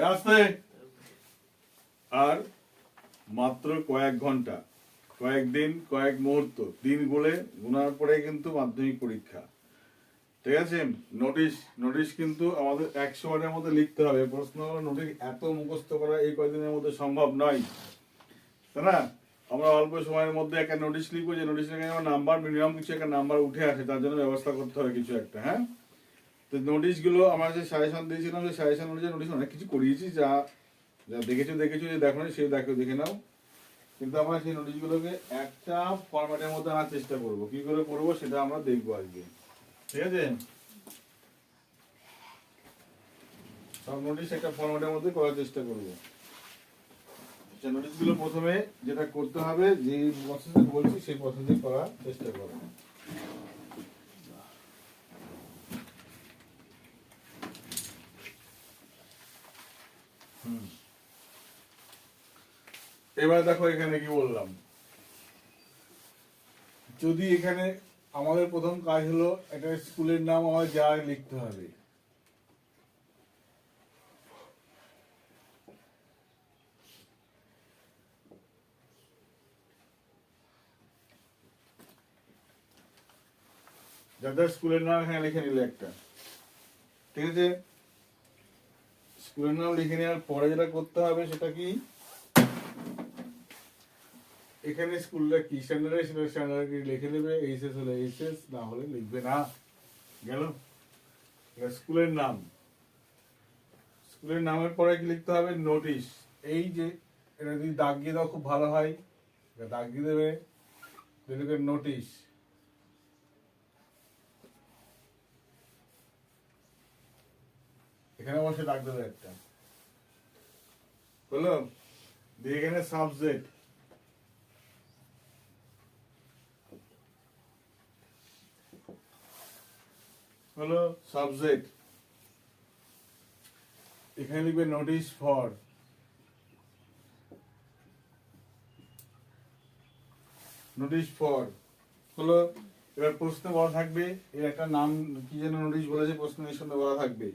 আসতে আর মাত্র কয়েক ঘন্টা, কয়েকদিন, কয়েক মুহূর্ত, দিন গোনার পরে কিন্তু মাধ্যমিক পরীক্ষা। ঠিক আছে? নোটিশ কিন্তু আমাদের 100 ওয়ার্ডের মধ্যে লিখতে হবে। প্রশ্ন নোটিশ এত মুখস্থ করা এই কয়েকদিনের মধ্যে সম্ভব নয়, তাই না? আমরা অল্প সময়ের মধ্যে একটা নোটিশ লিখবো, যে নোটিশ লিখে আমার নাম্বার, মিনিমাম কিছু একটা নাম্বার উঠে আসে, তার জন্য ব্যবস্থা করতে হবে কিছু একটা। হ্যাঁ, তো নোটিশগুলো আমরা যে সাজেশন দিয়েছিলাম, সেই সাজেশন অনুযায়ী নোটিশ অনেক কিছু করিয়েছি, যা যা দেখেছো যে দেখো না, সেই দেখে নাও। কিন্তু আমরা সেই নোটিশগুলোকে একটা ফরম্যাটের মধ্যে আনার চেষ্টা করবো। কি করে করবো সেটা আমরা দেখবো আজকে। ঠিক আছে? সব নোটিশ একটা ফরম্যাটের মধ্যে করার চেষ্টা করবো। নোটিশগুলো প্রথমে যেটা করতে হবে, যে প্রসেসে বলছি সেই প্রসেসে করার চেষ্টা করো। এবার দেখো এখানে কি বললাম। যদি এখানে আমাদের প্রথম কাজ হলো একটা স্কুলের নাম আমার যা লিখতে হবে। যাদের স্কুলের নাম এখানে লিখে নিলে একটা, ঠিক আছে? স্কুলের নাম লিখে নেওয়ার পরে যেটা করতে হবে সেটা কি, এখানে স্কুলটা কি স্ট্যান্ডার্ড, সেটা স্ট্যান্ডার্ড লিখে নেবে। এইচএস হলে এইচএস, না হলে লিখবে না। গেল? স্কুলের নাম, স্কুলের নামের পরে কি লিখতে হবে, নোটিশ। এই যে এটা যদি দাগিয়ে দাও খুব ভালো হয়, দাগিয়ে দেবে, নোটিশ। এখানে বসে দাগ দেবে একটা, বললো দিয়ে এখানে সাবজেক্ট, হলো সাবজেক্ট। এখানে লিখবে নোটিশ ফর, নোটিশ ফর হলো। এবার প্রশ্ন বলা থাকবে, এর একটা নাম কি যেন নোটিশ বলেছে, প্রশ্নের সঙ্গে বলা থাকবে,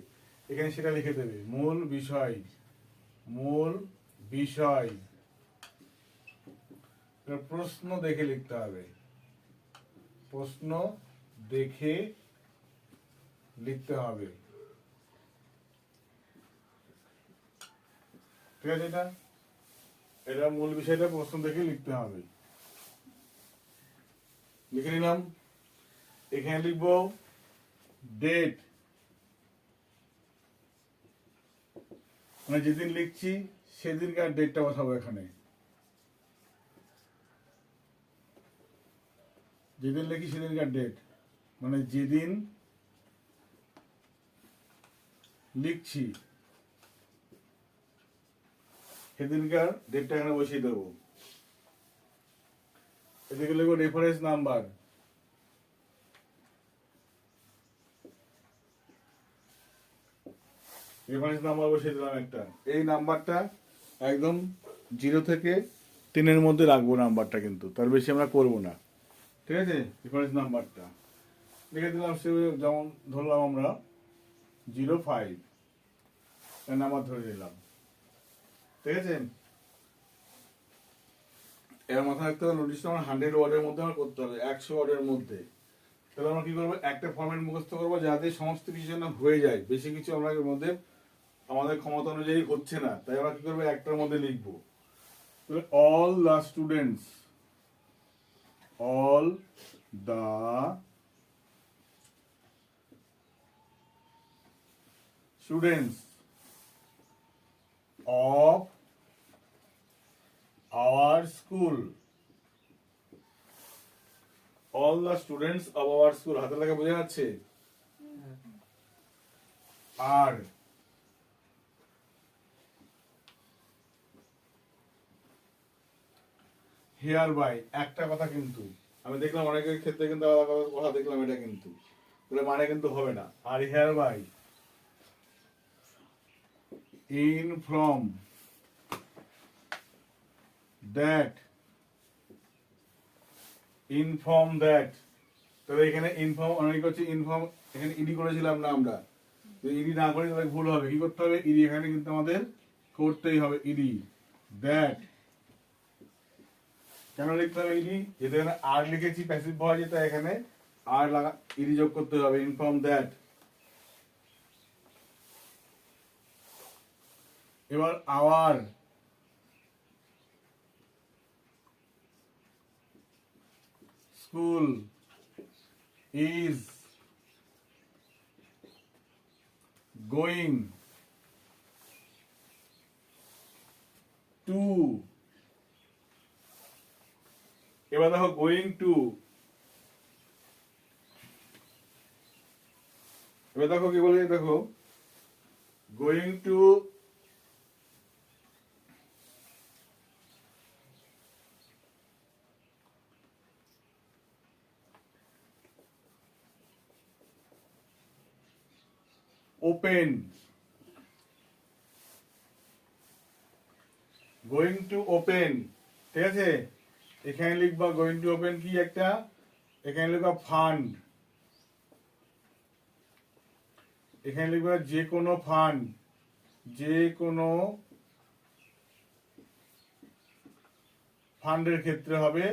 এখানে সেটা লিখে দেবে। মূল বিষয়, মূল বিষয়। প্রশ্ন দেখে লিখতে হবে, প্রশ্ন দেখে লিখতে হবে। ঠিক আছে? এটা মূল বিষয়টা প্রশ্ন দেখে লিখতে হবে। লিখে নিলাম। এখানে লিখবো ডেট, মানে যেদিন লিখছি সেদিনকার ডেটটা বসাবো এখানে। যেদিন লিখি সেদিনকার ডেট, মানে যেদিন লিখছি সেদিনকার ডেটটা এখানে বসিয়ে দেবো। এদিকে লিখবো রেফারেন্স নাম্বার, রেফারেন্স নাম্বার বসিয়ে দিলাম একটা। এই নাম্বারটা একদম 0 থেকে 10-এর মধ্যে রাখবো নাম্বারটা, কিন্তু তার বেশি আমরা করবো না। ঠিক আছে? রেফারেন্স নাম্বারটা লিখে দিলাম। সে যেমন ধরলাম আমরা 05 নাম্বার ধরে নিলাম। ঠিক আছে? এর মাথায় রাখতে হবে নোটিশটা আমার 100 ওয়ার্ডের মধ্যে আমার করতে হবে, 100 ওয়ার্ডের মধ্যে। তাহলে আমরা কি করবো, একটা ফরম্যাট মুখস্থ করবো যাতে সমস্ত কিছু যেন হয়ে যায়। বেশি কিছু আমরা এর মধ্যে আমাদের ক্ষমতা অনুযায়ী হচ্ছে না, তাই আমরা কি করবো, একটার মধ্যে লিখবো। All the students, all the students of our school, all the students of our school, হাতের লেখা বোঝা যাচ্ছে? আর hereby, একটা কথা কিন্তু আমি দেখলাম অনেকের ক্ষেত্রে কিন্তু আলাদা কথা দেখলাম, এটা কিন্তু মানে কিন্তু হবে না। আর hereby inform that, তবে এখানে ইনফর্ম অনেক হচ্ছে, ইনফর্ম এখানে ইডি করেছিলাম না আমরা, ইডি না করে তাহলে ভুল হবে, কি করতে হবে, ইডি এখানে কিন্তু আমাদের করতেই হবে, ইডি দ্যাট। কেন লিখতে হবে ইডি, যেহেতু এখানে আর লিখেছি প্যাসিভ ভয়েস, যেটা এখানে আর লাগা ইডি যোগ করতে হবে, ইনফর্ম দ্যাট। এবার our school is going to, এবার দেখো গোয়িং টু, এবার দেখো কি বলে, দেখো going to open, going to open, ঠিক আছে, এখানে লিখবা গোয়িং টু ওপেন কি একটা, এখানে লিখবা ফান্ড, এখানে লিখবা যে কোনো ফান্ড, যে কোনো ফান্ডের ক্ষেত্রে হবে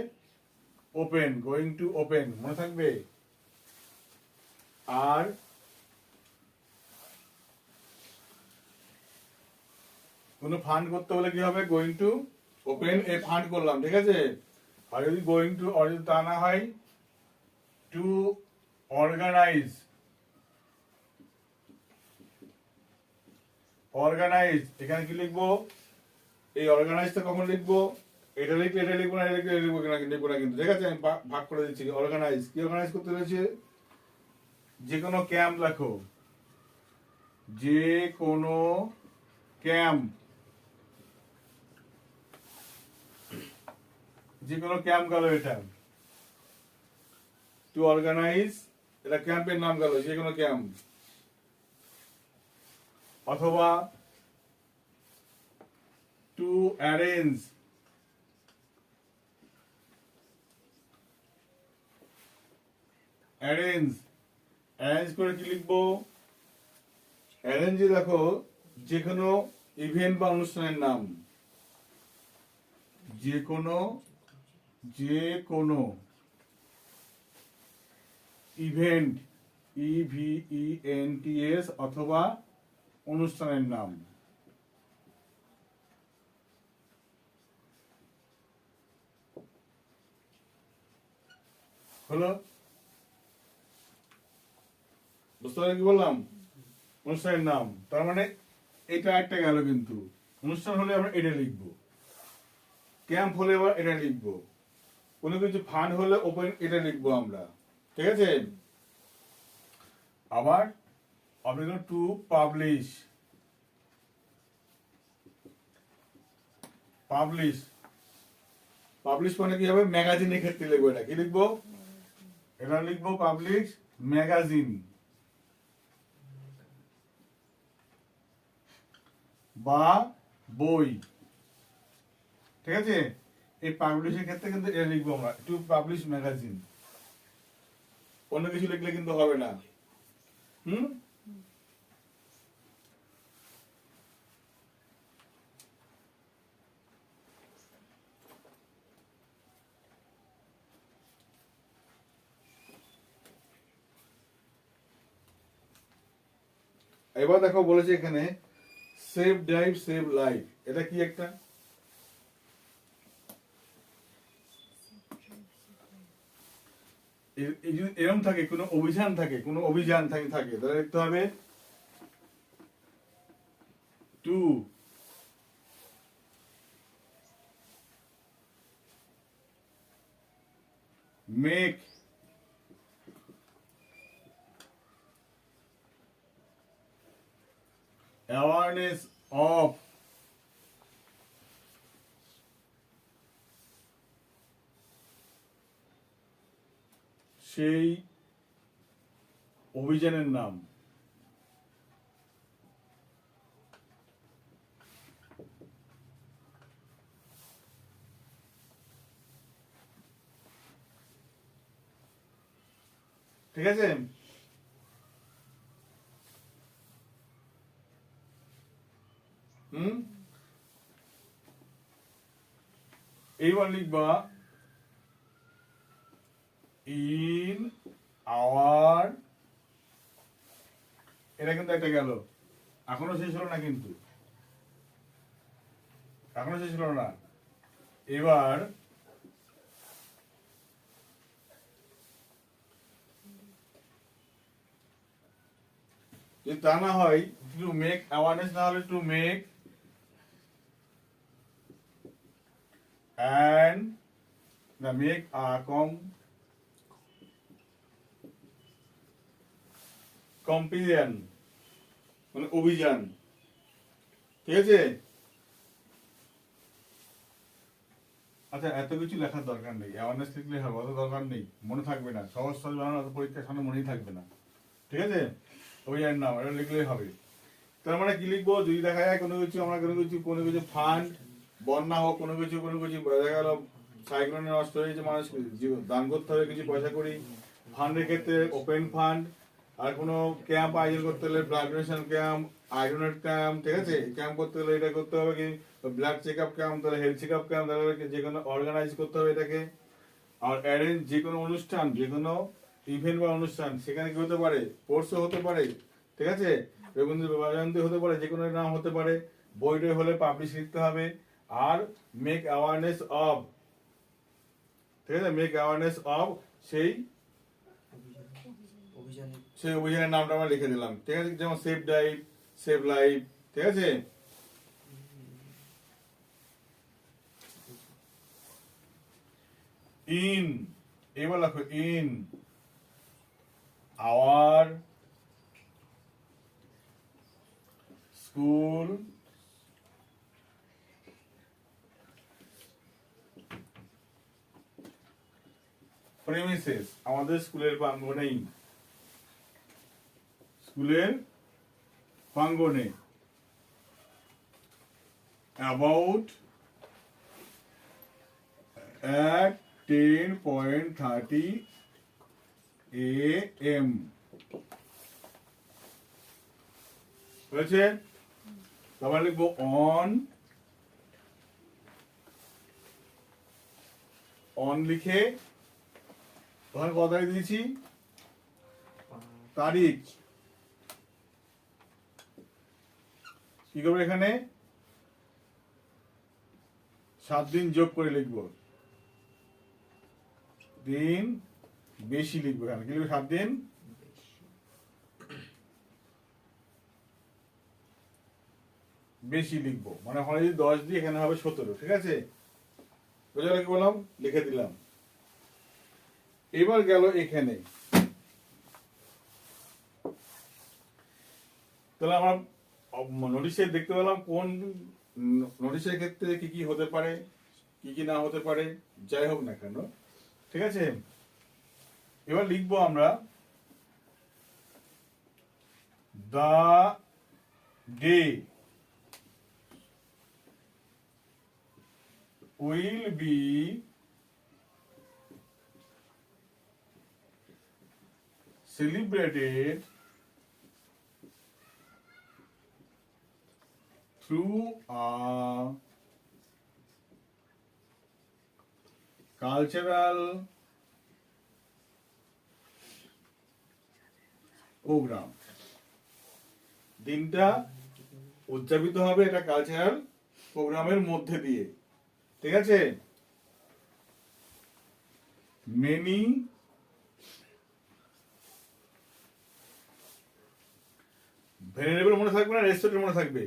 ওপেন, গোয়িং টু ওপেন, মনে থাকবে। আর কোনো ফান্ড করতে হলে কি হবে, going to open A fund করলাম, ঠিক আছে। আর যদি গোয়িং টু, আর যদি তা না হয় টু অর্গানাইজ, অর্গানাইজ, এখানে কি লিখবো, এই অর্গানাইজটা কখন লিখবো, এটা লিখবো, এটা লিখবো না, এটা লিখবো, এটা লিখবো না, লিখবো না কিন্তু, ঠিক আছে, আমি ভাগ করে দিচ্ছি। অর্গানাইজ, কি অর্গানাইজ করতে রয়েছে, যে কোনো ক্যাম্প লেখো, যে কোনো ক্যাম্প, যে কোনো ক্যাম্প গেল, এটা টু অর্গানাইজ, এটা ক্যাম্পের নাম গেল, যে কোনো ক্যাম্প। অথবা টু অ্যারেঞ্জ, অ্যারেঞ্জ, অ্যারেঞ্জ করে কি লিখবো, অ্যারেঞ্জে দেখো যে কোনো ইভেন্ট বা অনুষ্ঠানের নাম, যে কোনো ইভেন্ট, ইভিইএনটিএস, অথবা অনুষ্ঠানের নাম। হলো, বুঝতে পারলে কি বললাম, অনুষ্ঠানের নাম, তার মানে এটা একটা গেল, কিন্তু অনুষ্ঠান হলে আমরা এটা লিখবো, ক্যাম্প হলে আবার এটা লিখবো, কোনো কিছু ফান্ড হলে ওপেন এটা লিখবো আমরা, ঠিক আছে। আবার অবলিগন টু পাবলিশ, পাবলিশ, পাবলিশ মানে কি হবে, ম্যাগাজিনের ক্ষেত্রে লিখবো, এটা কি লিখবো, এটা লিখবো পাবলিশ ম্যাগাজিন বা বই, ঠিক আছে। এই পাবলিশের ক্ষেত্রে কিন্তু এটা লিখবো আমরা, টু পাবলিশ ম্যাগাজিন, অন্য কিছু লিখলে কিন্তু হবে না। হুম, এবার দেখো বলেছে এখানে সেভ ড্রাইভ সেভ লাইফ, এটা কি একটা, যদি এরকম থাকে, কোনো অভিযান থাকে, কোনো অভিযান থাকে তাহলে লিখতে হবে টু মেক অ্যাওয়ারনেস অফ সেই অভিযানের নাম, ঠিক আছে। এইবার লিখবা ইন আওয়ার, এটা কিন্তু একটা গেল, এখনো শেষ হলো না, কিন্তু এখনো শেষ হলো না। এবার যদি তা না হয়, টু মেক অ্যাওয়ারনেস না হলে টু মেক অ্যান্ড না মেক কম্পিলিয়ন মানে অভিযান, ঠিক আছে। আচ্ছা, এত কিছু লেখার দরকার নেই, অ্যাওয়ারনেস লিখলে হবে, অত দরকার নেই, মনে থাকবে না, সহজ সহজ বানানো, অত পরীক্ষার সামনে মনেই থাকবে না, ঠিক আছে। অভিযান নাম এটা লিখলেই হবে। তার মানে কি লিখবো, যদি দেখা যায় কোনো কিছু আমরা কোনো কিছু ফান্ড, বন্যা হোক, কোনো কিছু দেখা গেল সাইক্লোনে নষ্ট হয়েছে, মানুষ দান করতে হবে কিছু পয়সা করি, ফান্ডের ক্ষেত্রে ওপেন ফান্ড, আর কোনো ক্যাম্প আয়োজন করতে হলে ব্লাড ডোনেশন ক্যাম্প, আয়োডনেট ক্যাম্প, ঠিক আছে, ক্যাম্প করতে হলে এটা করতে হবে কি, ব্লাড চেক আপ ক্যাম্প, তাহলে হেলথ চেক আপ ক্যাম্প, তাহলে যে কোনো অর্গানাইজ করতে হবে এটাকে। আর অ্যারেঞ্জ যে কোনো অনুষ্ঠান, যে কোনো ইভেন্ট বা অনুষ্ঠান, সেখানে কি হতে পারে, স্পোর্টসও হতে পারে, ঠিক আছে, রবীন্দ্র জয়ন্তী হতে পারে, যে কোনো নাম হতে পারে, বইটা হলে পাবলিশ লিখতে হবে। আর মেক অ্যাওয়ারনেস অফ, ঠিক আছে, মেক অ্যাওয়ারনেস অফ সেই অভিযানের নামটা আমরা লিখে দিলাম, ঠিক আছে, যেমন সেভ লাইফ, সেভ লাইফ, ঠিক আছে। ইন, এবার লেখো ইন আওয়ার স্কুল প্রেমিসেস, আমাদের স্কুলের প্রাঙ্গণেই, স্কুলের প্রাঙ্গণে, অ্যাবাউট at 10:30 AM হয়েছে। তারপর লিখবো অন লিখে তখন কথাই দিয়েছি তারিখ, কি করবো এখানে 7 দিন যোগ করে লিখবো, দিন বেশি লিখবো, এখানে কি লিখবো 7 দিন বেশি লিখবো, মানে ওখানে যদি 10 দিই এখানে হবে 17, ঠিক আছে, বুঝা কি বললাম, লিখে দিলাম। এবার গেল এখানে, তাহলে আমরা নোটিশে দেখতে পেলাম কোন নোটিশের ক্ষেত্রে কি কি হতে পারে, কি কি না হতে পারে, যাই হোক না কেন, ঠিক আছে। এবার লিখবো আমরা the day will be celebrated through a cultural program, দিনটা উদযাপিত হবে এটা কালচারাল প্রোগ্রামের মধ্যে দিয়ে, ঠিক আছে। মেনি ভেরিয়েবল মনে থাকবে না, রেস্টুরেন্ট মনে থাকবে,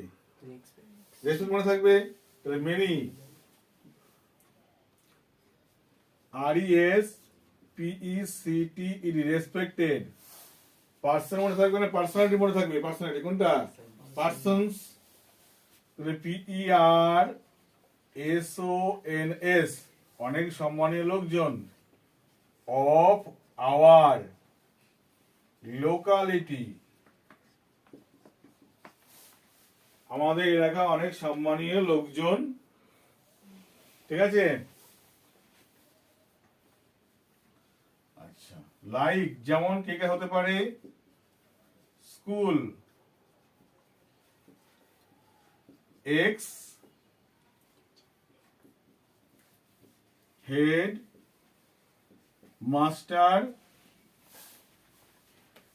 রেস্টুরেন্ট মনে থাকবে, তাহলে মেনি RESPECTED রেসপেক্টেড, পার্সন মনে থাকবে না, পার্সোনালিটি মনে থাকবে, পার্সোনালিটি কোনটা, পার্সনস, তাহলে PERSONS অনেক সম্মানীয় লোকজন, অফ আওয়ার লোকালিটি আমাদের এলাকা অনেক সম্মানীয় লোকজন, ঠিক আছে। আচ্ছা, লাইক যেমন কে কে হতে পারে, স্কুল, এক্স হেড মাস্টার,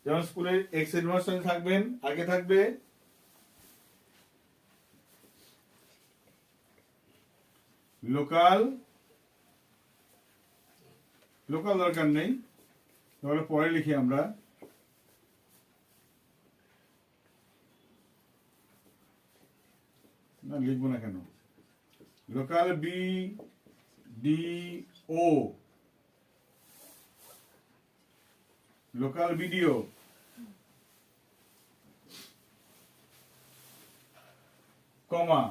যেমন স্কুলে এক্স হেড মাস্টার থাকবেন, আগে থাকবে লোকাল, লোকাল দরকার নেই, তাহলে পরে লিখি আমরা, না লিখবো না কেন, লোকাল বি ডি ও, লোকাল বিডিও, কমা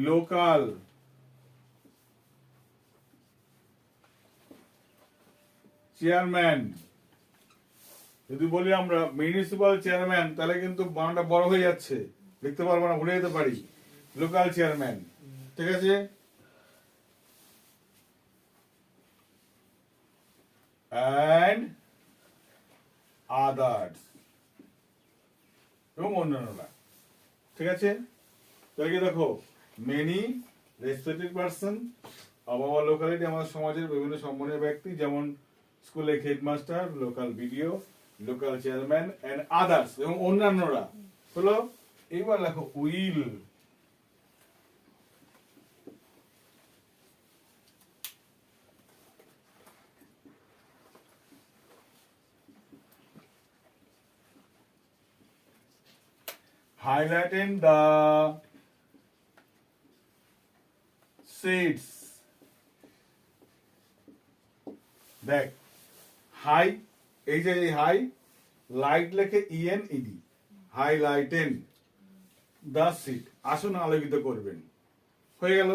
লোকাল চেয়ারম্যান। যদি বলি আমরা মিউনিসিপাল চেয়ারম্যান তাহলে কিন্তু বানানটা বড় হয়ে যাচ্ছে, লিখতে পারবো না, ভুলে যেতে পারি। লোকাল চেয়ারম্যান, ঠিক আছে। অ্যান্ড আদার্স, এবং অন্যান্যরা, ঠিক আছে। তাহলে কি দেখো, many respected person of our locality, আমাদের সমাজের বিভিন্ন সম্মানীয় ব্যক্তি, যেমন স্কুলের headmaster, local BDO, local chairman and others, এবং অন্যান্যরা হলো। এইবার লেখো উইল, highlighting the seeds, দেখ হাই, এই যে হাই লাইট লেখে E N E D, highlighting the seat, আসন আলোকিত করবেন, হয়ে গেল।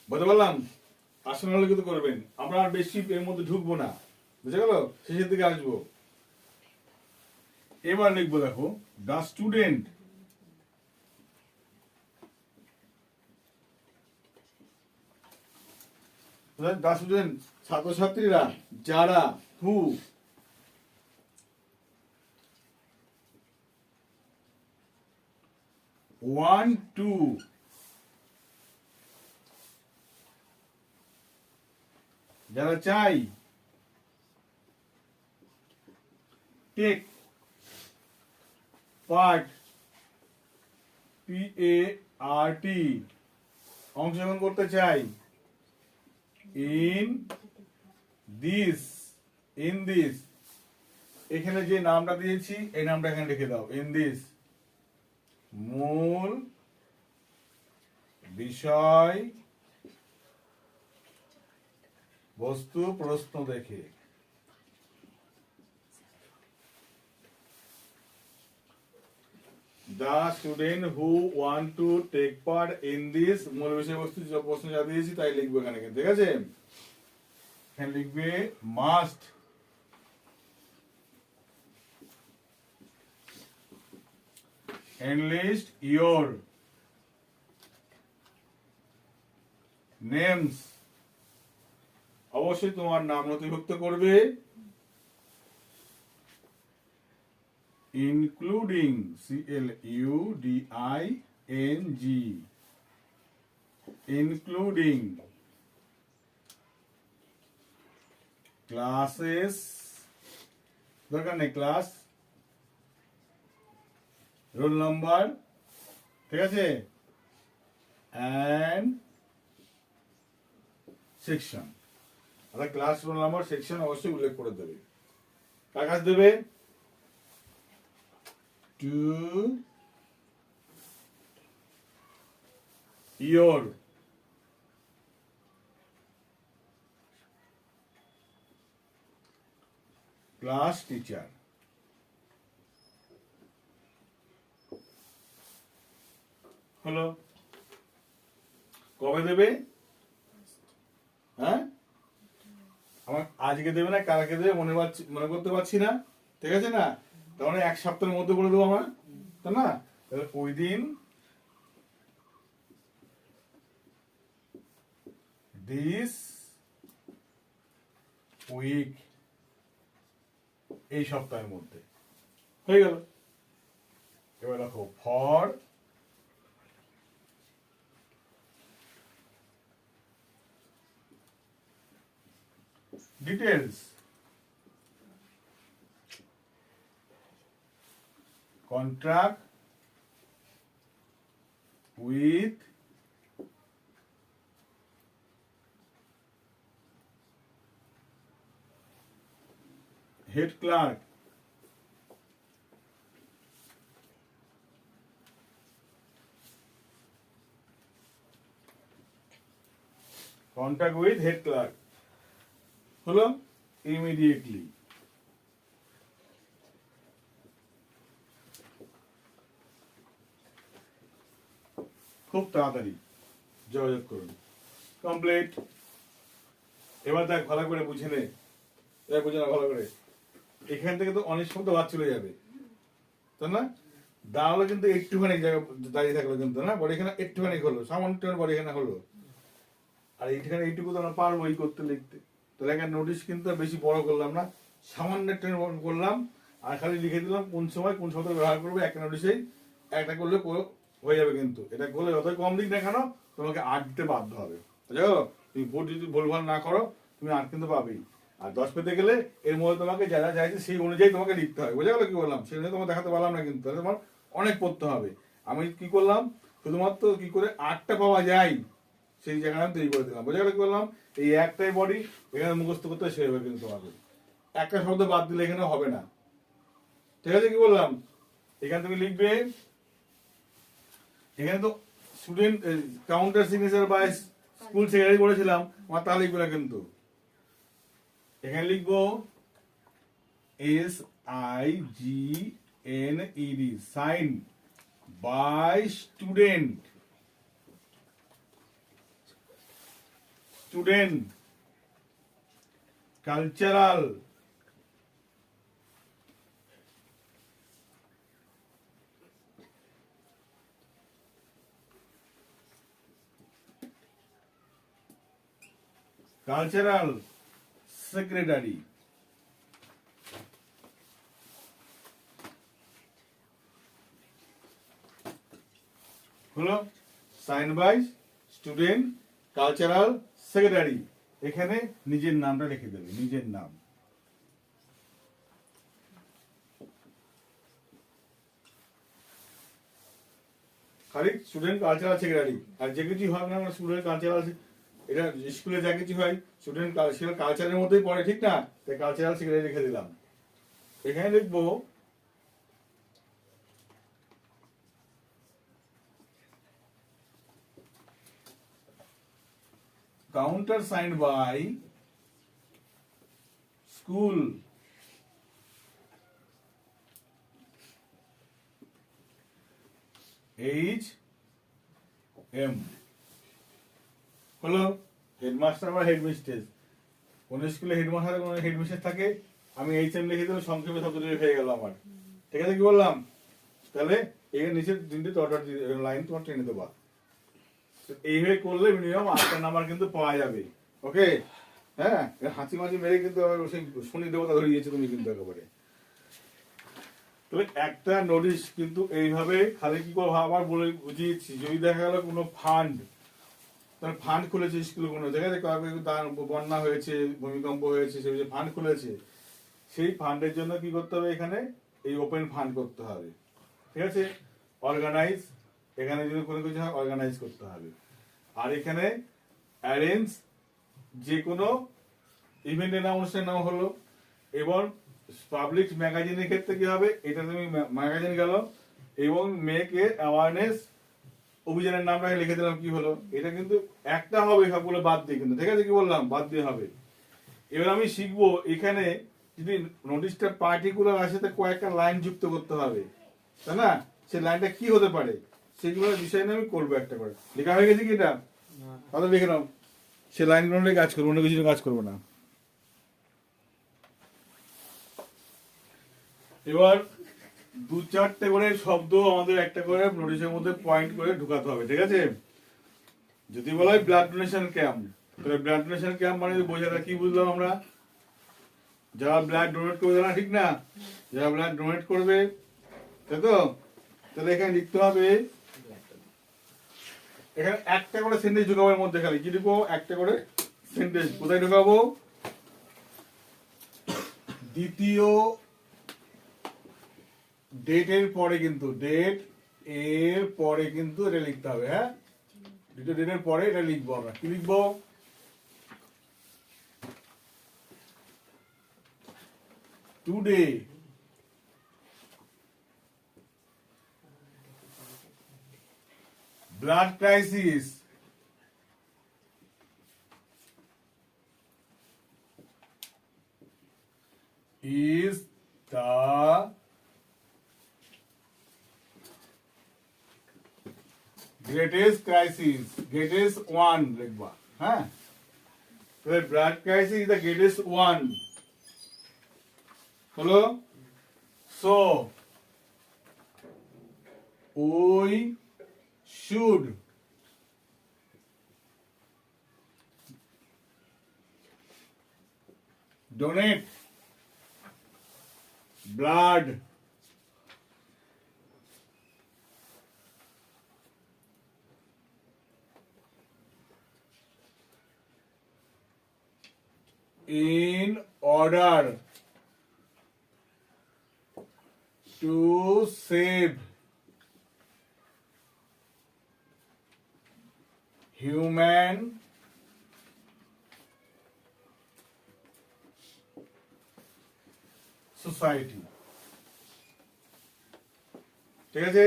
বলতে পারলাম, আসন আলোকিত করবেন। আমরা আর বেশি এর মধ্যে ঢুকবো না, বুঝে গেল, শেষের দিকে আসবো। এবার লিখবো, দেখো দা স্টুডেন্ট, দা স্টুডেন্ট ছাত্রছাত্রীরা, যারা, হু, want to যারা চাই, টেক পার্ট PART অংশগ্রহণ করতে চাই, ইন দিস, এখানে যে নামটা দিয়েছি এই নামটা এখানে লিখে দাও, ইন দিস, মূল বিষয় বস্তু প্রশ্ন দেখে, the student who want to take part in this, মূল বিষয়বস্তু যে প্রশ্ন যা দিয়েছি তাই লিখবে এখানে, ঠিক আছে। এখানে লিখবে মাস্ট enlist your names, অবশ্যই তোমার নাম নথিভুক্ত করবে, including CLUDING, including classes, দরকার নেই ক্লাস, রোল নাম্বার, ঠিক আছে, and সেকশন। অর্থাৎ ক্লাস, রোল নাম্বার, সেকশন অবশ্যই উল্লেখ করে দেবে। কার কাছে দেবে? To your class teacher. হলো, কবে দেবে? হ্যাঁ, আমার আজকে দেবে না কালকে দেবে, মনে করতে পারছি না, ঠিক আছে না, তার মানে এক সপ্তাহের মধ্যে করে দেবো আমরা, তাই না? তাহলে ওই দিন দিস উইক, এই সপ্তাহের মধ্যে। হয়ে গেল। এবার দেখো for details contract with head clerk হলো ইমিডিয়েটলি। খুব তাড়াতাড়ি যোগাযোগ করুন। কমপ্লিট। এবার দেখ ভালো করে বুঝে নে, বুঝে না ভালো করে। এখান থেকে তো অনেক শব্দ বাদ চলে যাবে, তাই না? দাঁড়ালো কিন্তু একটুখানি জায়গা দাঁড়িয়ে থাকলো কিন্তু, না বড় এখানে একটুখানি হলো, সামান্য বড় এখানে হলো, আর এইখানে এইটুকু তো আমরা পারবো এই করতে লিখতে। তাহলে এখানে নোটিশ কিন্তু বেশি বড় করলাম না, সামান্য একটু করলাম, আর খালি লিখে দিলাম কোন সময় কোন শব্দ ব্যবহার করবো। একটা নোটিশেই একটা করলে হয়ে যাবে। কিন্তু এটা করলে যতই কম দিক দেখানো, তোমাকে 8 দিতে বাধ্য হবে, বুঝলো? তুমি বোর্ড যদি ভুলভাল না করো, তুমি 8 কিন্তু পাবেই। আর 10 পেতে গেলে এর মধ্যে তোমাকে যা যা চাইছে সেই অনুযায়ী তোমাকে লিখতে হবে, বুঝা গেলো কি বললাম? সেই অনুযায়ী তোমাকে দেখাতে পারলাম না, কিন্তু তাহলে তোমার অনেক পড়তে হবে। আমি কি করলাম, শুধুমাত্র কি করে 8টা পাওয়া যায় সেই জায়গাটা আমি তৈরি করে দিলাম, বোঝা গেলো কি বললাম? এই একটাই বডি এখানে মুখস্থ করতে সে হবে, কিন্তু তোমাকে একটা শব্দ বাদ দিলে এখানে হবে না। ঠিক আছে, কি বললাম? এখানে তুমি লিখবে, এখানে তো স্টুডেন্ট কাউন্টার সিগনেচার বা স্কুল সেক্রেটারি বলেছিলাম, আমার তা লিখবে না কিন্তু। এখানে লিখবো SIGNED, sign by student, student cultural secretary. হলো sign by student cultural secretary. এখানে নিজের নামটা লিখে দেবে, নিজের নাম। খালি স্টুডেন্ট কালচারাল সেক্রেটারি। আর যে কিছু হয় না স্টুডেন্ট কালচারাল, এটা স্কুলে যা কিছু হয় স্টুডেন্ট কালচারের মধ্যেই পড়ে, ঠিক না? তাই কালচারাল সেক্রেটারি লিখে দিলাম। এখানে লিখবো countersign by school HM। হলো হেডমাস্টার বা হেডমিস্ট্রেস। কোন স্কুলে হেডমাস্টার কোন হেডমিস্ট্রেস থাকে, আমি HM লিখে দিলাম, সংক্ষেপে শব্দটি হয়ে গেল আমার। ঠিক আছে, কি বললাম? তাহলে এখানে নিচে 3টে লাইন তোমার টেনে দেবা। এইভাবে করলে মিনিমাম 8টা নাম্বার কিন্তু পাওয়া যাবে। ওকে, হ্যাঁ? হাঁচি মাঝি মেরে কিন্তু সেই শনি দেবতা ধরে দিয়েছে তুমি কিন্তু একেবারে। তবে একটা নোটিশ কিন্তু এইভাবে খালি কি করবো আবার বলে বুঝিয়েছি। যদি দেখা গেল কোনো ফান্ড, তাহলে ফান্ড খুলেছে স্কুলে, কোনো জায়গায় বন্যা হয়েছে, ভূমিকম্প হয়েছে, সেই যে ফান্ড খুলেছে, সেই ফান্ডের জন্য কি করতে হবে? এখানে এই ওপেন ফান্ড করতে হবে। ঠিক আছে, অর্গানাইজ, এখানে যদি কোনো কিছু হয় অর্গানাইজ করতে হবে। আর এখানে অ্যারেঞ্জ, যে কোনো ইভেন্টের নাম, অনুষ্ঠানের নাম হলো। এবং পাবলিক ম্যাগাজিনের ক্ষেত্রে কি হবে? এটা তুমি ম্যাগাজিন গেল, এবং মেক এ অ্যাওয়ারনেস অভিযানের নামটাকে লিখে দিলাম, কি হলো? এটা কিন্তু একটা হবে সবগুলো বাদ দিয়ে, কিন্তু ঠিক আছে, কি বললাম? বাদ দিয়ে হবে। এবার আমি শিখবো এখানে যদি নোটিশটা পার্টিকুলার আসে তো কয়েকটা লাইন যুক্ত করতে হবে, তাই না? সেই লাইনটা কি হতে পারে সেগুলো বিষয় নিয়ে আমি করবো একটা করে। লেখা হয়ে গেছে কি এটা? তাহলে লিখে নাও, সে লাইনগুলো নিয়ে কাজ করবো, অন্য কিছু কাজ করবো না। এবার 2-4টে করে শব্দ আমাদের একটা করে নোটিশের মধ্যে পয়েন্ট করে ঢুকাতে হবে, ঠিক আছে? যদি বলা হয় ব্লাড ডোনেশন ক্যাম্প, তাহলে ব্লাড ডোনেশন ক্যাম্প মানে বোঝাটা কি বুঝলাম আমরা? যারা ব্লাড ডোনেট করবে না, ঠিক না? যারা ব্লাড ডোনেট করবে, তাই তো? তাহলে এখানে লিখতে হবে, এখানে একটা করে সেন্টেন্স ঢুকাবো এর মধ্যে, খালি কি লিখবো? একটা করে সেন্টেন্স। কোথায় ঢুকাবো? দ্বিতীয় ডেটের পরে, কিন্তু ডেট এর পরে কিন্তু এটা লিখতে হবে। হ্যাঁ, দ্বিতীয় ডেটের পরে এটা লিখবো। আমরা কি লিখবো? Today blood crisis is the greatest crisis, greatest one লিখবা। হ্যাঁ, তাহলে blood crisis is the greatest one হলো। So we should donate blood in order to save human society। ঠিক আছে?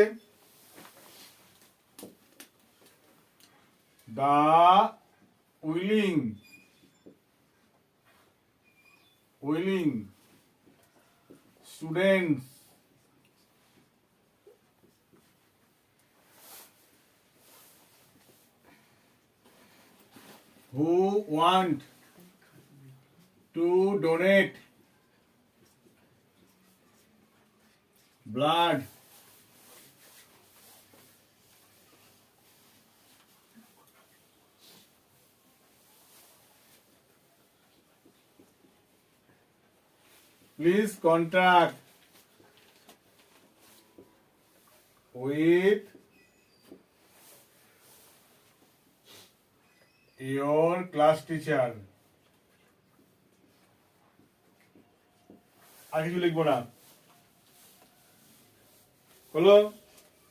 the willing students who want to donate blood please contact with your class teacher। আর কিছু লিখবো না হলো।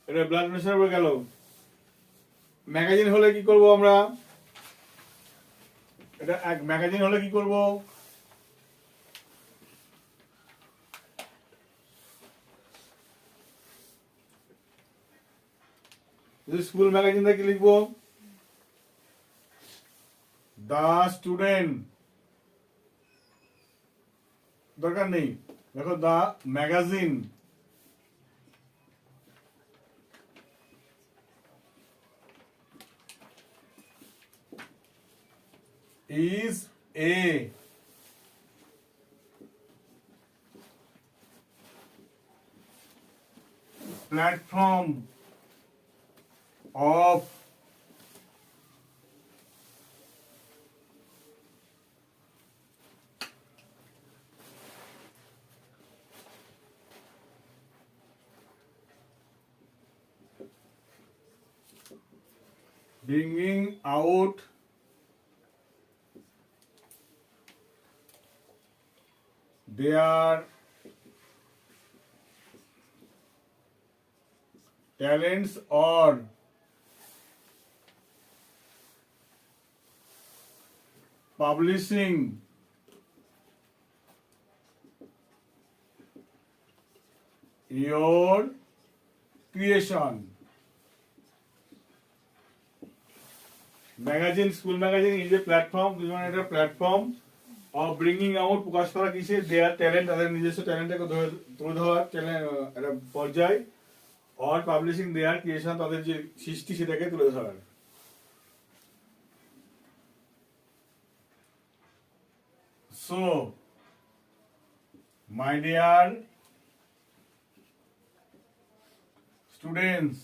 এটা blood ডোনেশনের উপর গেল। ম্যাগাজিন হলে কি করব আমরা? এটা এক ম্যাগাজিন হলে কি করব? স্কুল ম্যাগাজিন কি লিখবো? দা স্টুডেন্ট, দরকার নেই, দেখো দা magazine is a platform of bringing out their talents or publishing your creation। Magazine, school magazine is a platform, একটা প্ল্যাটফর্ম অফ ব্রিঙ্গিং আউট, প্রকাশ করা কিসে? দেয়ার ট্যালেন্ট, তাদের নিজস্ব ট্যালেন্টটাকে তুলে ধরার একটা পর্যায়। অর পাবলিশিং দেয়ার ক্রিয়েশন, তাদের যে সৃষ্টি সেটাকে তুলে ধরার। So my dear students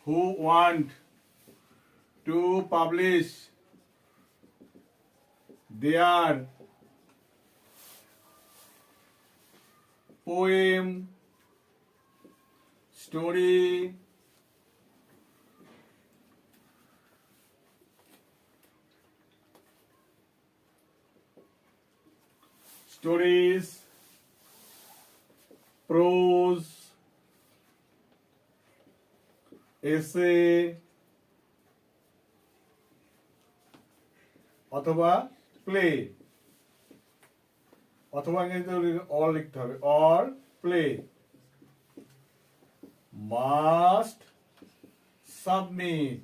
who want to publish their poem, story, stories, prose, essay অথবা প্লে, অথবা ইংরেজিতে অর লিখতে হবে, or play, must submit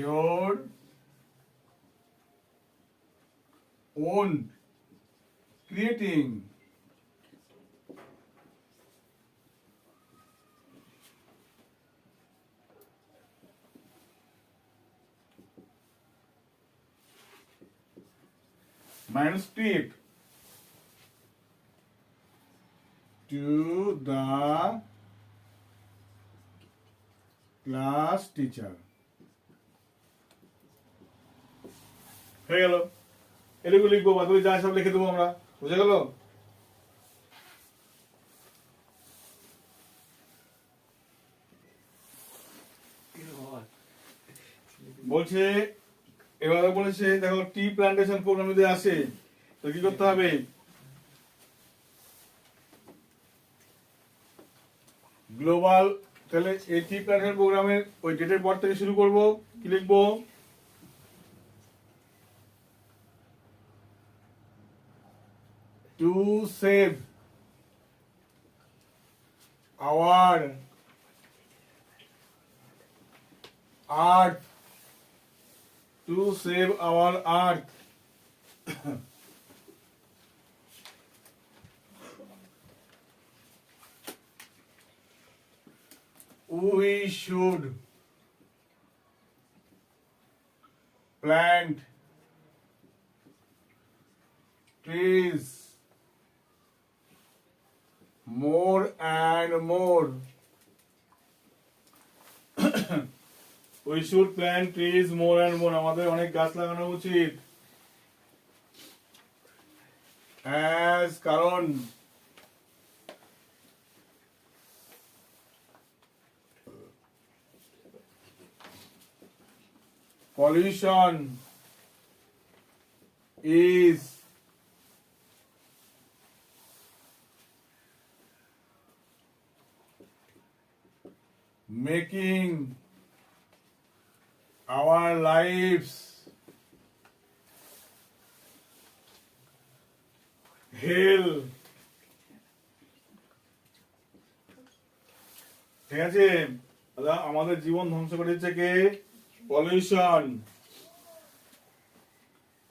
your own creating manuscript to the class teacher. হয়ে গেল, এটুকু লিখবো, বাকি যা সব লিখে দেবো আমরা, বুঝে গেল? বলছে এবারে বলেছে দেখো টি প্ল্যান্টেশন প্রোগ্রাম যদি আসে তো কি করতে হবে, গ্লোবাল, তাহলে এই টি প্ল্যান্টেশন প্রোগ্রামের ওই ডেটের পর থেকে শুরু করব, কি লিখবো, to save our earth, to save our earth we should plant trees more and more. We should plant trees more and more. আমাদের অনেক গাছ লাগানো উচিত। As কারণ pollution is making our lives hell. ঠিক আছে, আমাদের জীবন ধ্বংস করে দিচ্ছে কে, পলিউশন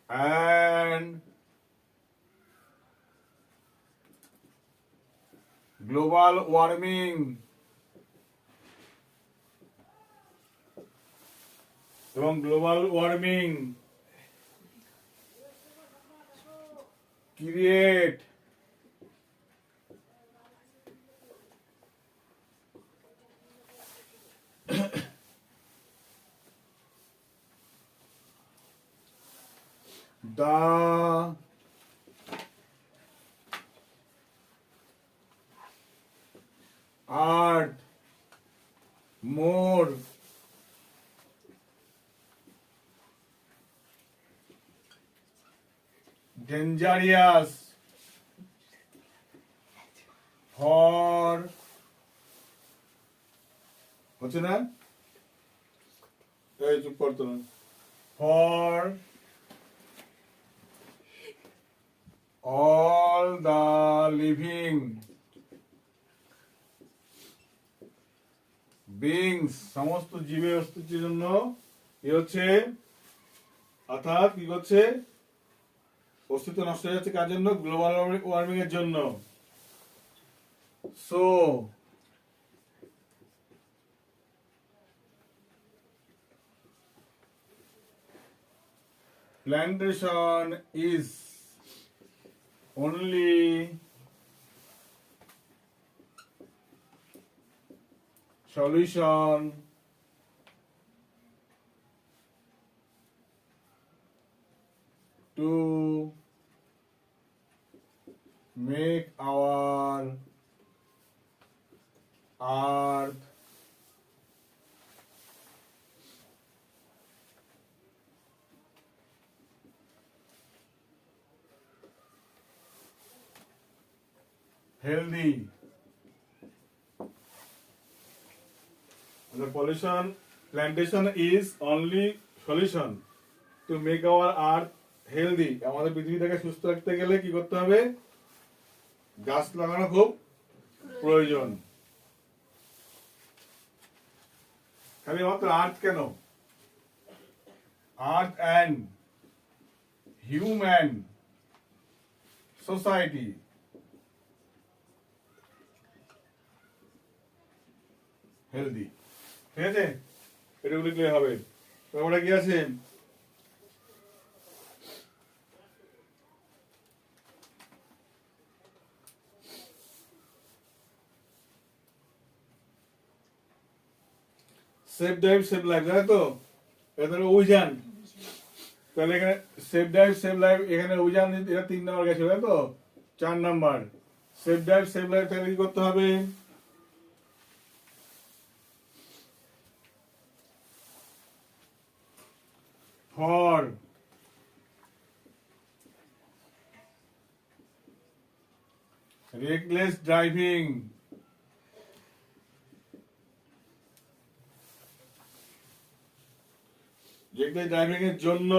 and global warming এবং global warming create the earth more dangerous for হচ্ছে না, এই চুপ করতো না, for all the living beings, সমস্ত জীবের অস্তিত্বের জন্য কি হচ্ছে, অর্থাৎ কি করছে, অস্তিত্ব নষ্ট হয়ে যাচ্ছে কার জন্য, গ্লোবাল ওয়ার্মিং এর জন্য। So plantation is only solution make our earth healthy. The plantation is only solution to make our earth healthy. আমাদের পৃথিবীটাকে সুস্থ রাখতে গেলে কি করতে হবে? গাছ লাগানো খুব প্রয়োজন। খালি মাত্র আর্থ কেন? আর্থ অ্যান্ড হিউম্যান সোসাইটি হেলদি। ঠিক আছে, এটা লিখলে হবে। তারপরে কি আছে? সেভ ড্রাইভ সেভ লাইফ, জানো তো? এটা অভিযান। তাহলে এখানে সেভ ড্রাইভ সেভ লাইফ, এখানে অভিযান, এটা 3 নম্বর গেছে, তাই তো? 4 নম্বর সেভ ড্রাইভ সেভ লাইফ। তাহলে কি করতে হবে? for reckless driving, reckless driving এর জন্য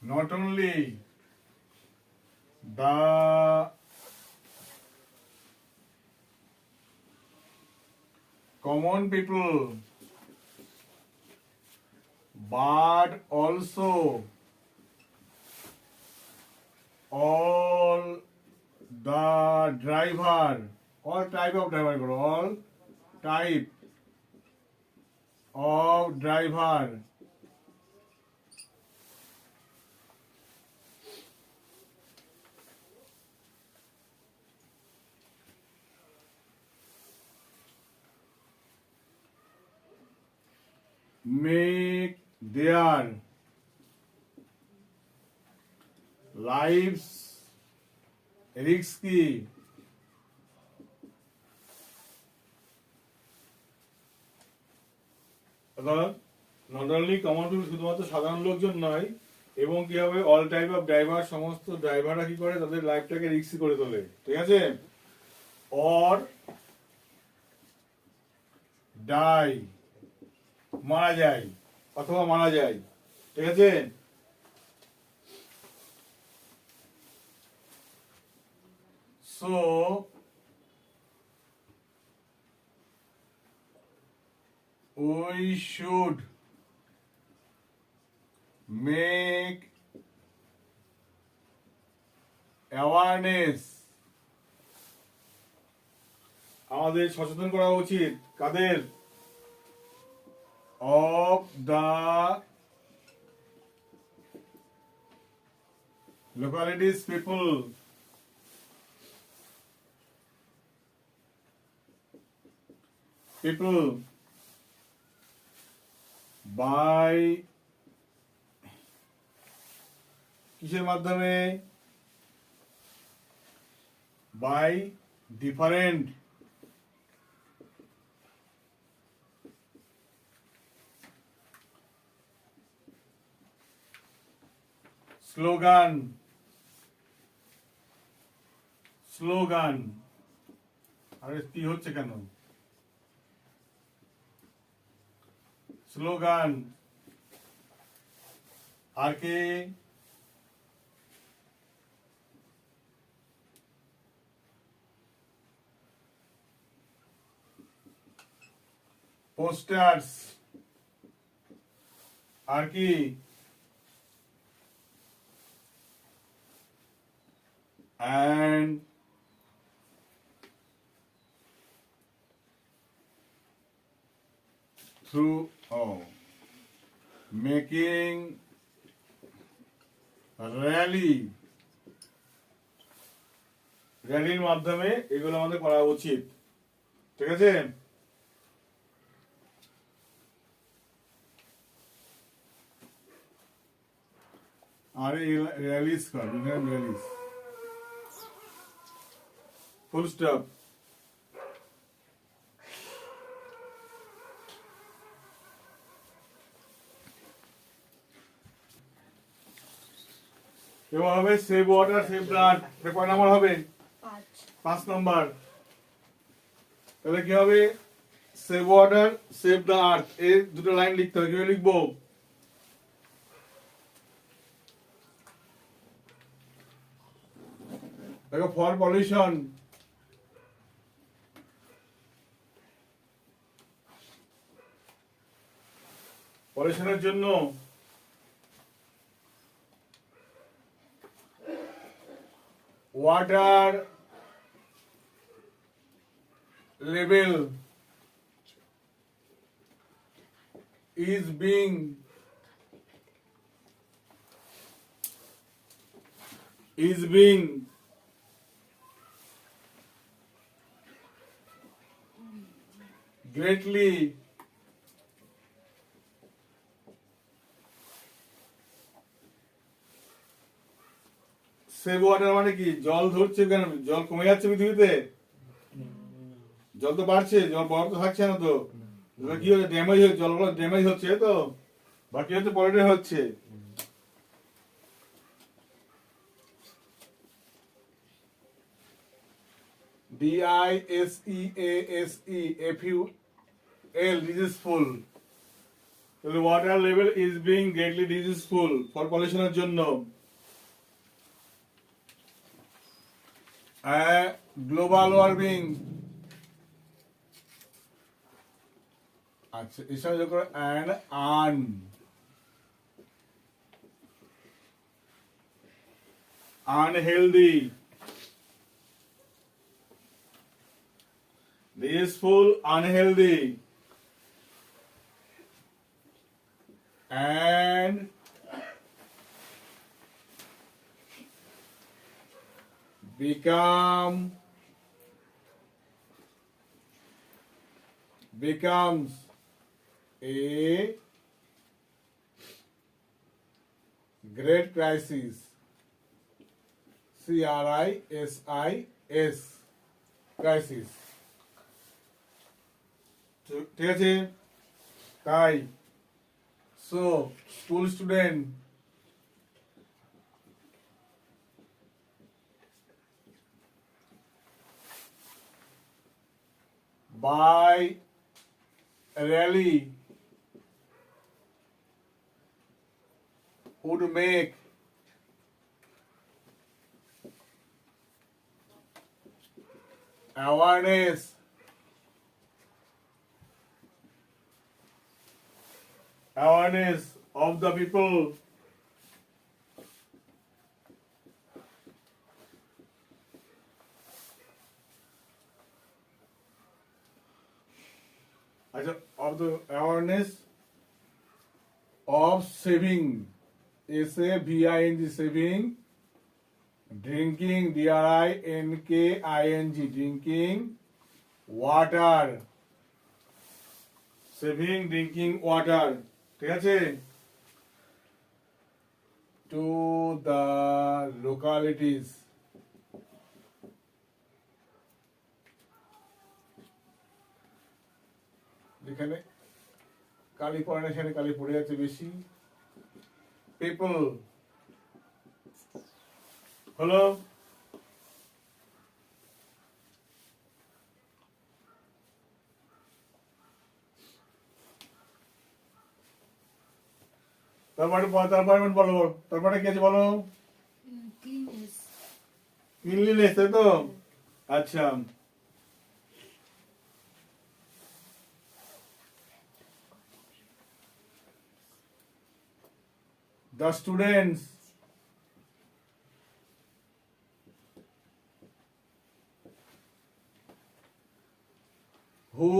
not only the common people but also all the driver, all type of driver, all type of driver make their lives risky অর্থাৎ not only common people, শুধুমাত্র সাধারণ লোকজন নয়, এবং কি হবে অল টাইপ অফ ড্রাইভার, সমস্ত ড্রাইভাররা কি করে তাদের লাইফটাকে রিস্কি করে তোলে। ঠিক আছে, অর ডাই, মারা যায় অথবা মারা যায়। ঠিক আছে, so we should make awareness, আমাদের সচেতন করা উচিত কাদের? of the localities people by কিসের মাধ্যমে? by different স্লোগান আরে কি হচ্ছে কেন? স্লোগান আর কি? পোস্টার্স আর কি? and through making র্যালির মাধ্যমে এগুলো আমাদের করা উচিত। ঠিক আছে। আরে রিলিজ কর, রিলিজ, ফুল স্টপ। এবার হবে save water save the earth. কয় নাম্বার হবে? 5 নাম্বার। তাহলে কি হবে? Save water save the earth, এর দুটো লাইন লিখতে হবে। কিভাবে লিখবো? দেখো, ফর পলিউশন, পলিউশনের জন্য water level is being greatly save water মানে কি? জল ধরছে কেন? জল কমে যাচ্ছে পৃথিবীতে? জল তো বাড়ছে, জল বরফ তো থাকছে না তো। কি হচ্ছে? ড্যামেজ হচ্ছে, জলগুলো ড্যামেজ হচ্ছে তো, বাকি হচ্ছে পলিউটেড হচ্ছে। DISEASEFUL, diseaseful. তাহলে water level is being greatly diseaseful for পলিউশনের জন্য। গ্লোবাল ওয়ার্মিং, আচ্ছা এর সঙ্গে যোগ করো and unhealthy, disful, unhealthy, and becomes a great crisis, CRISIS, crisis। ঠিক আছে? তাই so school student, by rally would make awareness of the people of the awareness of saving, SAVING, saving, drinking, DRINKING, drinking water, saving drinking water। ঠিক আছে? to the localities যেখানে কালি পড়ে না, সেখানে কালি পড়ে যাচ্ছে বেশি। পিপল হলো তারপরে বলো, তারপরে কি আছে বলো? ক্লিনলিনেস, তাই তো? আচ্ছা, the students who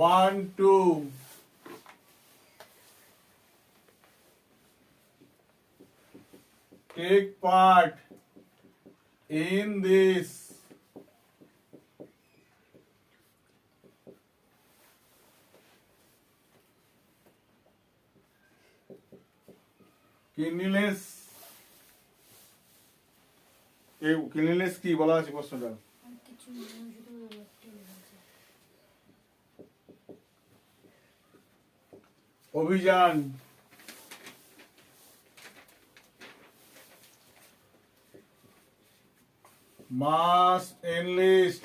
want to take part in this cleanliness cleanliness কি বলা আছে প্রশ্নটা? অভিযান, must enlist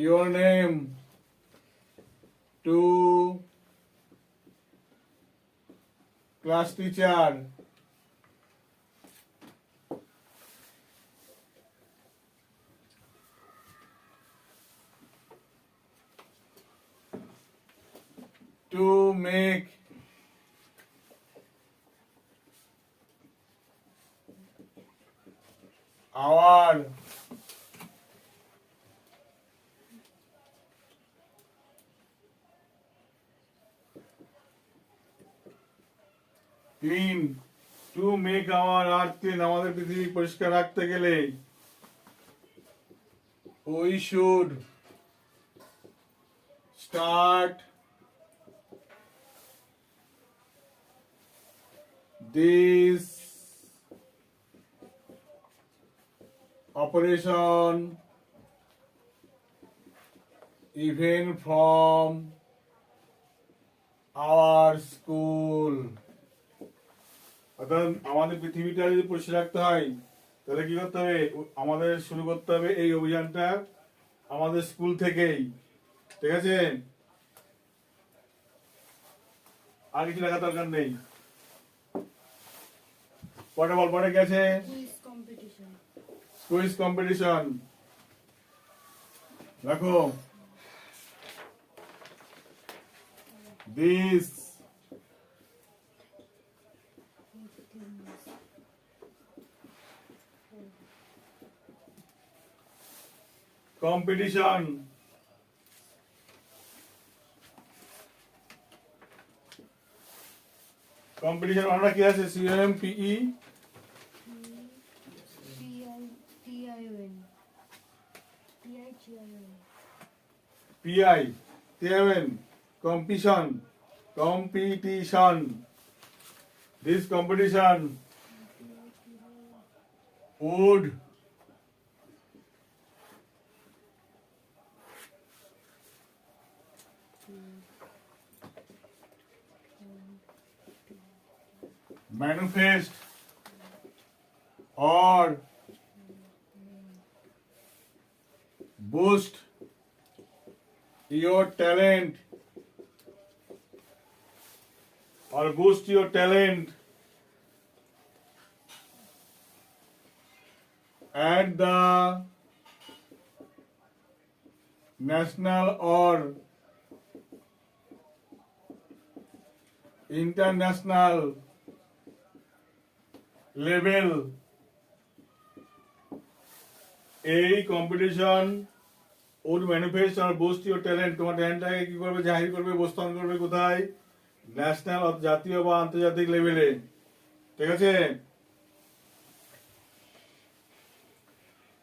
your name to class teacher. To make our clean, to make our earth clean, আমাদের পৃথিবী পরিষ্কার রাখতে গেলে we should start this operation even from our school. অর্থাৎ আমাদের পৃথিবীটা যদি পরিষ্কার রাখতে হয় তাহলে কি করতে হবে? আমাদের শুরু করতে হবে এই অভিযানটা আমাদের স্কুল থেকেই। ঠিক আছে, আর কিছু লেখা দরকার নেই। পরে বল, পরে গেছে কুইজ কম্পিটিশন। দেখো, দিস competition আমরা কি আছে? COMPE PI competition. This competition would manifest or boost your talent at the national or international level. এই competition would manifest or boost your talent, তোমার ট্যালেন্টটাকে কি করবে? জাহির করবে, উপস্থাপন করবে। কোথায়? ন্যাশনাল, জাতীয় বা আন্তর্জাতিক লেভেলে। ঠিক আছে,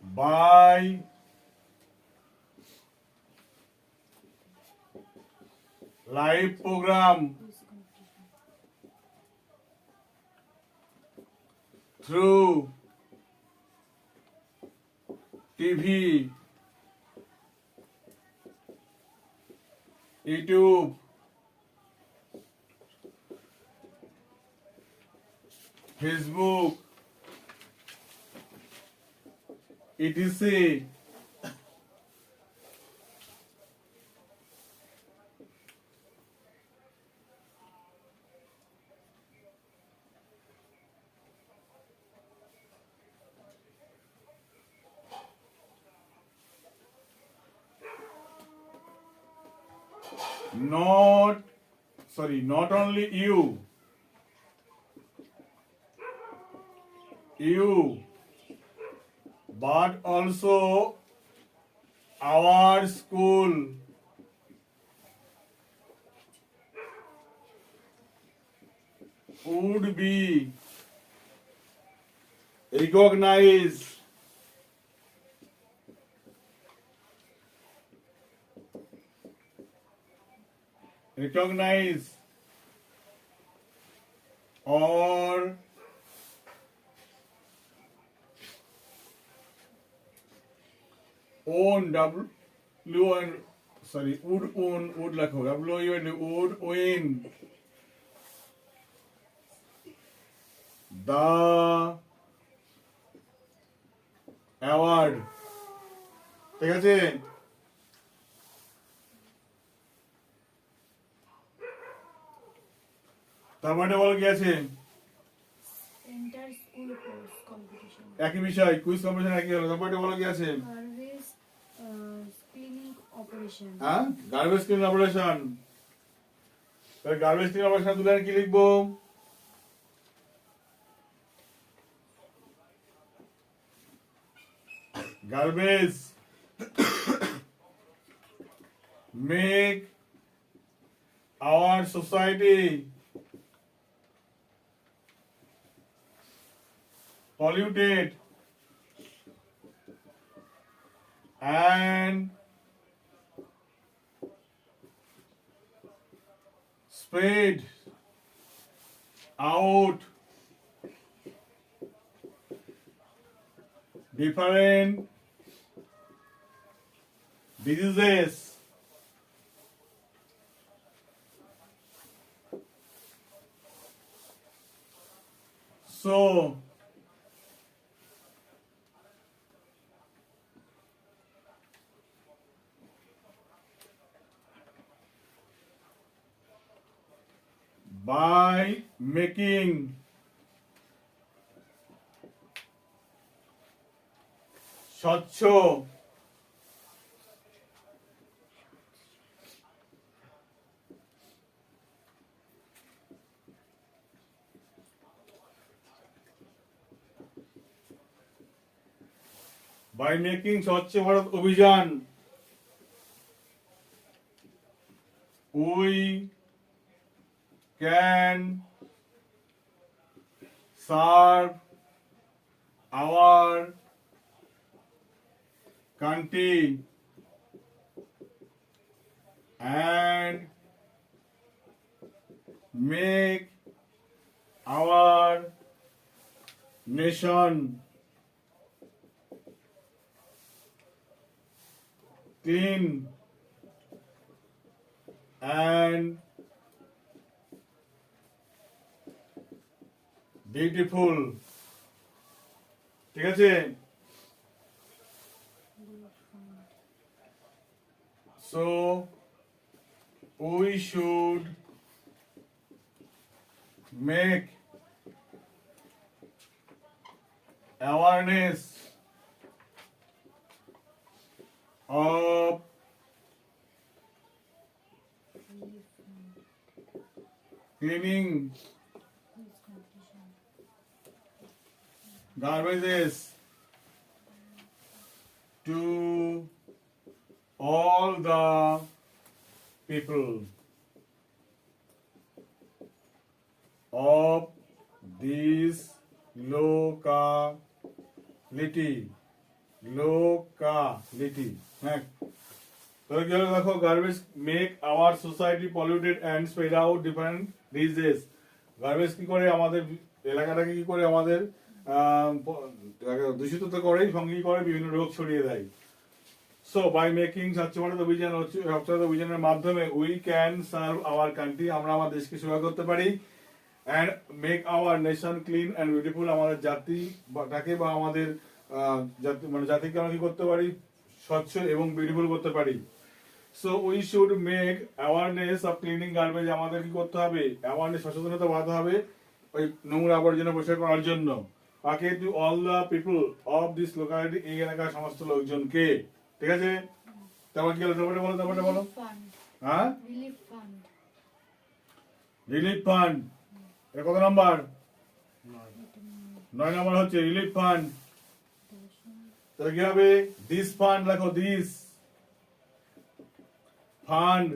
by live programme through TV, YouTube, Facebook, etc. Not only you, but also our school would be recognized recognize or own would লেখো would win the award, ঠিক আছে? তারপরে বলো কি আছে? Enter school course competition. একই বিষয়, কুইজ কম্পিটিশন একই হলো। তারপরে বলো কি আছে? Garbage cleaning operation. হ্যাঁ, গার্বেজ ক্লিন অপারেশন। তাহলে গার্বেজ ক্লিন অপারেশন তুলে কি লিখবো? Garbage make our society polluted and spread out different diseases. So, by making স্বচ্ছ by making স্বচ্ছ ভারত অভিযান we can serve our country and make our nation clean and beautiful, ঠিক আছে? So we should make awareness of cleaning garbages to all the people of this locality. হ্যাঁ, তাহলে কি হলো দেখো, garbage make our society polluted and spread out different disease. Garbage কি করে আমাদের এলাকাটাকে কি করে আমাদের দূষিত তো করেই, সঙ্গে কি করে বিভিন্ন রোগ ছড়িয়ে দেয়। সো বাই মেকিং স্বচ্ছ ভারত অভিযান স্বচ্ছ ভারত অভিযানের মাধ্যমে we can serve our country, আমরা আমার দেশকে সেবা করতে পারি, and make our nation clean and beautiful, আমাদের জাতিটাকে বা আমাদের জাতিকে আমরা কি করতে পারি, স্বচ্ছ এবং বিউটিফুল করতে পারি। So we should make awareness of cleaning garbage, আমাদের কি করতে হবে, অ্যাওয়ারনেস সচেতনতা বাড়াতে হবে ওই নোংরা আবর্জনা পরিষ্কার করার জন্য। তাকে to all the people of this locality, এই এলাকার সমস্ত লোকজনকে, ঠিক আছে? তারপর কি হলো, তারপরে বলো। হ্যাঁ, রিলিফ ফান্ড, এটা কত নাম্বার? 9 নাম্বার হচ্ছে রিলিফ ফান্ড। তাহলে কি হবে, দিস ফান্ড লেখো, this fund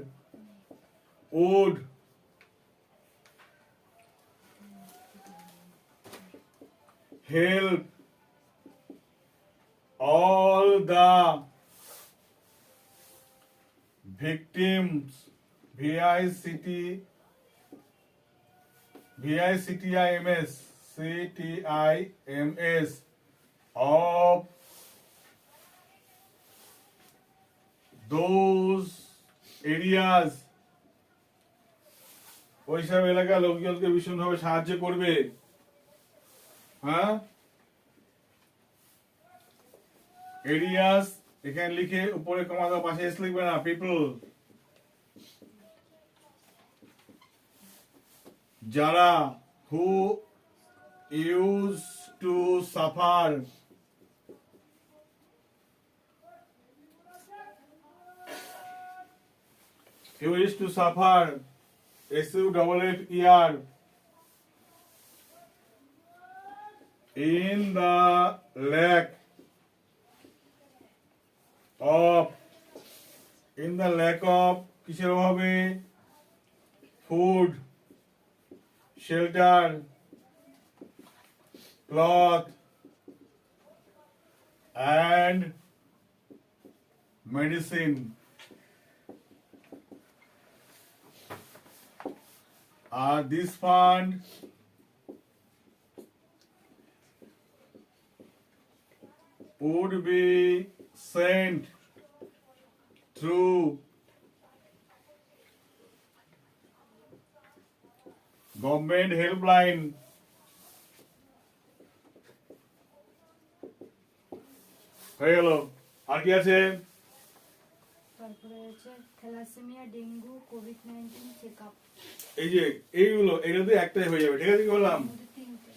would help all the VICTIMS of those areas, ওইসব এলাকার লোকজনকে ভীষণভাবে সাহায্য করবে। হ্যাঁ, এরিয়াস এখানে লিখে উপরে কমা দাও, পাশে এস লিখবে না। পিপল, যারা, who use to suffer, use to suffer, SUFFER, in the lack of, কিসের অভাবে? Food, shelter, cloth and medicine. This fund would be sent through government helpline হয়ে গেল। আর কি আছে? তারপরে হচ্ছে থ্যালাসেমিয়া, ডেঙ্গু, কোভিড-19 চেকআপ। এই যে এইগুলো, এগুলো একটাই হয়ে যাবে। ঠিক আছে, কি বললাম? তিনটে।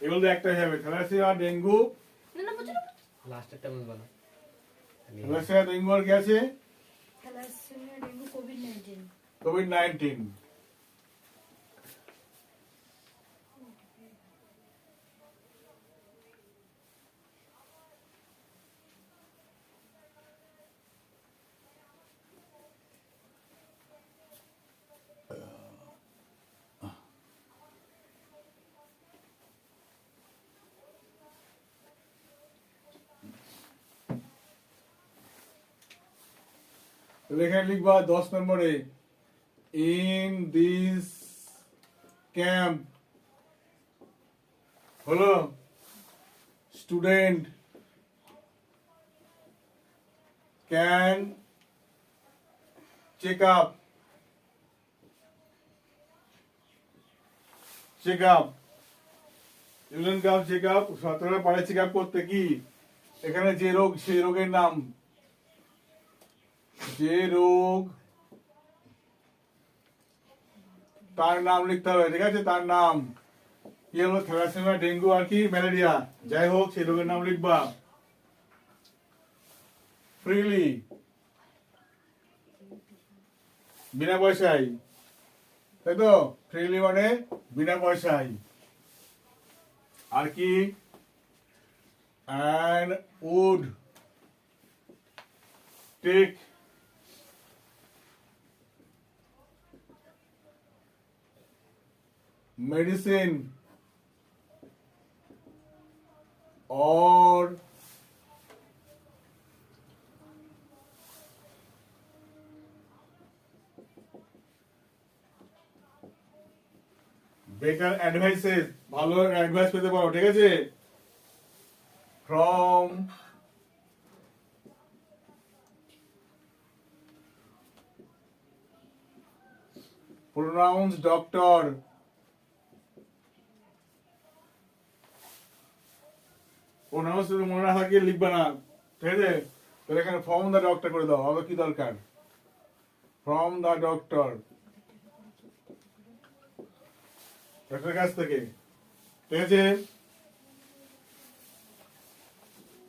এগুলো একটাই হবে, থ্যালাসেমিয়া, ডেঙ্গু। লাস্টেরটা বলবো না। থ্যালাসেমিয়া, ডেঙ্গু আর কি আছে? Thalassaemia, dengue, covid. কোভিড-19। এখানে লিখবা 10 নম্বরে, ইন দিস ক্যাম্প হলো student can check up student can check up, ছাত্ররা পারে চেক আপ করতে। কি এখানে যে রোগ, সেই রোগের নাম, যে রোগ তার নাম লিখতে হবে। ঠিক আছে, তার নাম কি হলো? থ্যালাসেমিয়া, ডেঙ্গু আর কি ম্যালেরিয়া, যাই হোক সেই রোগের নাম লিখবা। ফ্রিলি, বিনা পয়সায়, তাই তো? ফ্রিলি মানে বিনা পয়সায়। আর কি? and would take medicine or বেকার অ্যাডভাইসেস, ভালো অ্যাডভাইস পেতে পারো। ঠিক আছে, from pronounced doctor, প্রোনাউন্স মনে না থাকে লিখবে না। ঠিক আছে, তাহলে এখানে ফ্রম দ্য ডক্টর করে দাও। আবার কি দরকার? ফ্রম দ্য ডক্টর, ডক্টরের কাছ থেকে। ঠিক আছে,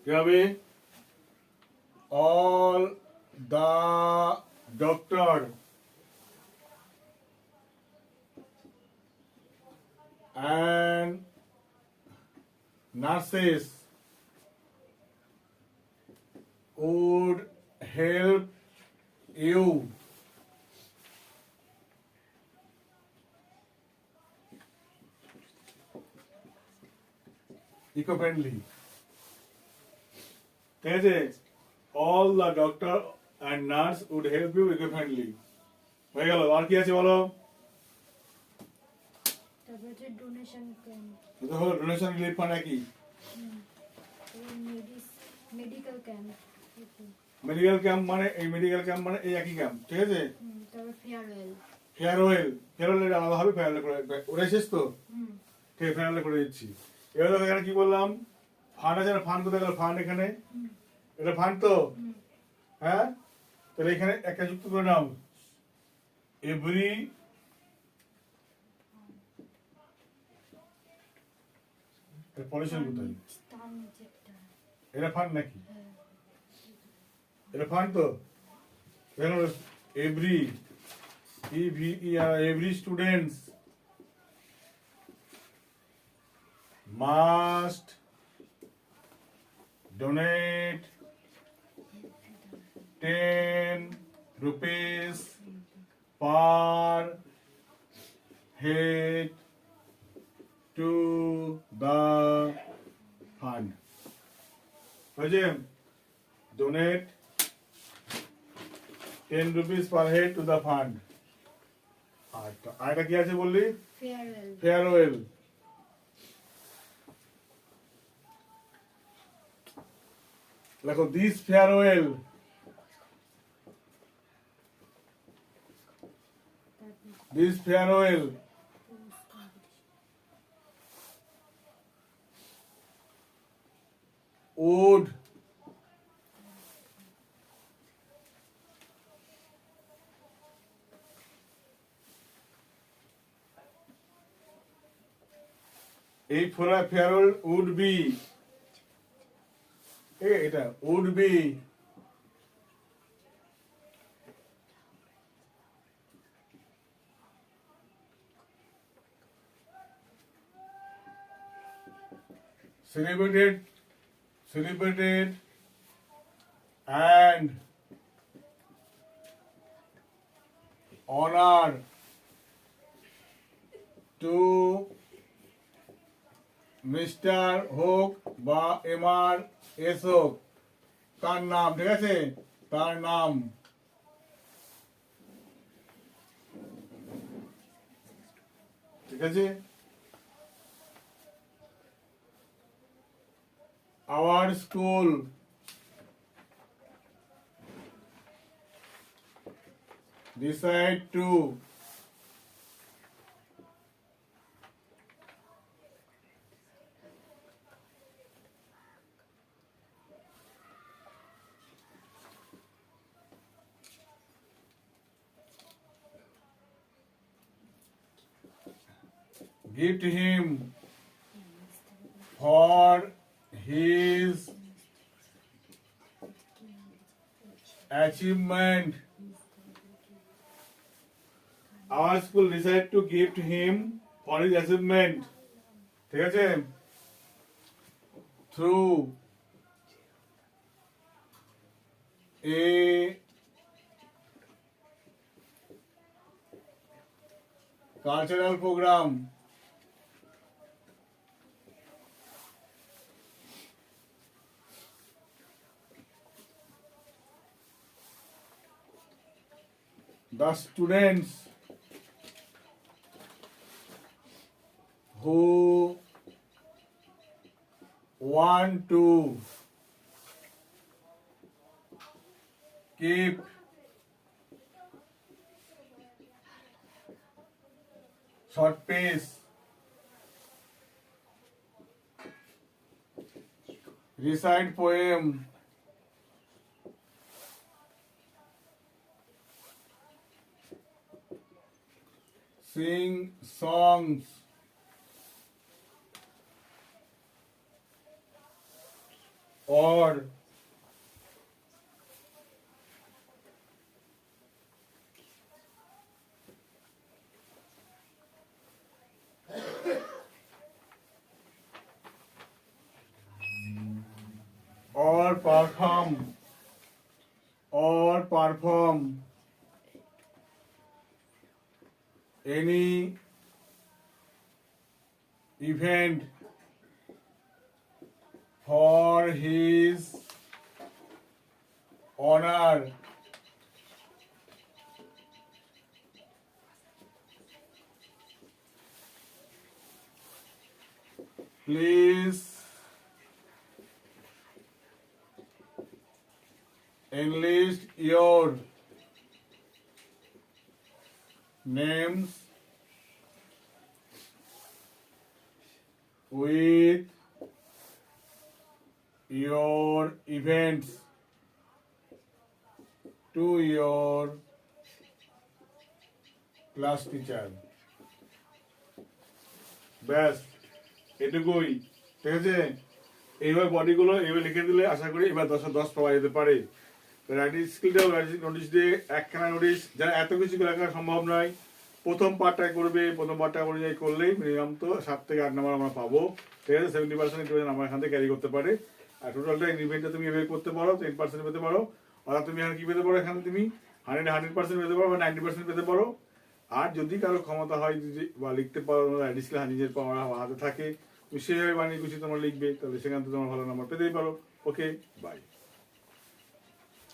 কি হবে? All the doctor and nurses would help you eco-friendly. ঠিক আছে, all the doctor and nurse would help you eco-friendly. হয়ে গেল, আর কি আছে বলো? তারপর হচ্ছে ডোনেশন ক্যাম্প, এটা হলো ডোনেশন রিলিফ ফান্ড একই। মেডিকেল ক্যাম্প, মেডিকেল ক্যাম্প মানে এই মেডিকেল ক্যাম্প মানে এই একই ক্যাম্প, ঠিক আছে? তারপর ফেয়ারওয়েল, ফেয়ারওয়েল আলাদা হবে, ফেয়ারওয়েল করে ওরা শেষ তো, ঠিক আছে, ফেয়ারওয়েল করে দিচ্ছি। এবার দেখো এখানে কি বললাম, ফান্ড আছে না, ফান্ড কোথায় গেল, ফান্ড এখানে, এটা ফান্ড তো, হ্যাঁ, তাহলে এখানে একটা যুক্ত করে নাও, এভরি পলিউশন কোথায়, তার নিচে একটা, এটা ফান্ড নাকি, এটা ফান্ড তো, every every students must donate 10 rupees per head to the fund. Donate 10 rupees per head to the fund. আরেকটা কি আছে বললি, ফেয়ারওয়েল, ফেয়ারওয়েল। দেখো দিস ফেয়ারওয়েল would এই ফেয়ারওয়েল would be, এটা would be celebrated and honor to mister হোক বা MR S হোক, তার নাম, ঠিক আছে, তার নাম, ঠিক আছে। Our school decide to gift him for his achievement. Our school decided to gift him for his achievement, ঠিক আছে, through a cultural program. The students who want to keep short pace, recite poem, sing songs, or perform any event for his honor please enlist your names with your events to your class teacher. ব্যাস এটুকুই, ঠিক আছে। এইভাবে বডিগুলো এইভাবে লিখে দিলে আশা করি এবার 10 পাওয়া যেতে পারে। রাইটিং স্কিলটাও নোটিশ দিয়ে একখানা নোটিশ, যারা এত কিছু লেখা সম্ভব নয় প্রথম পার্টটা করবে, প্রথম পার্টটা অনুযায়ী করলেই মিনিমাম তো 7 থেকে 8 নাম্বার আমরা পাবো, ঠিক আছে। 70% আমার এখান থেকে ক্যারি করতে পারে। আর টোটালটা ইভেন্টটা তুমি এভাবে করতে পারো 10% পেতে পারো, অর্থাৎ তুমি এখানে কি পেতে পারো, এখানে তুমি 100% পেতে পারো বা 90% পেতে পারো। আর যদি কারো ক্ষমতা হয় বা লিখতে পারো, রাইটিং স্কিল নিজের পাওয়া হাতে থাকে, তুমি সেভাবে বানিয়ে গুছিয়ে তোমার লিখবে, তাহলে সেখান থেকে তোমার ভালো নাম্বার পেতেই পারো। ওকে, বাই।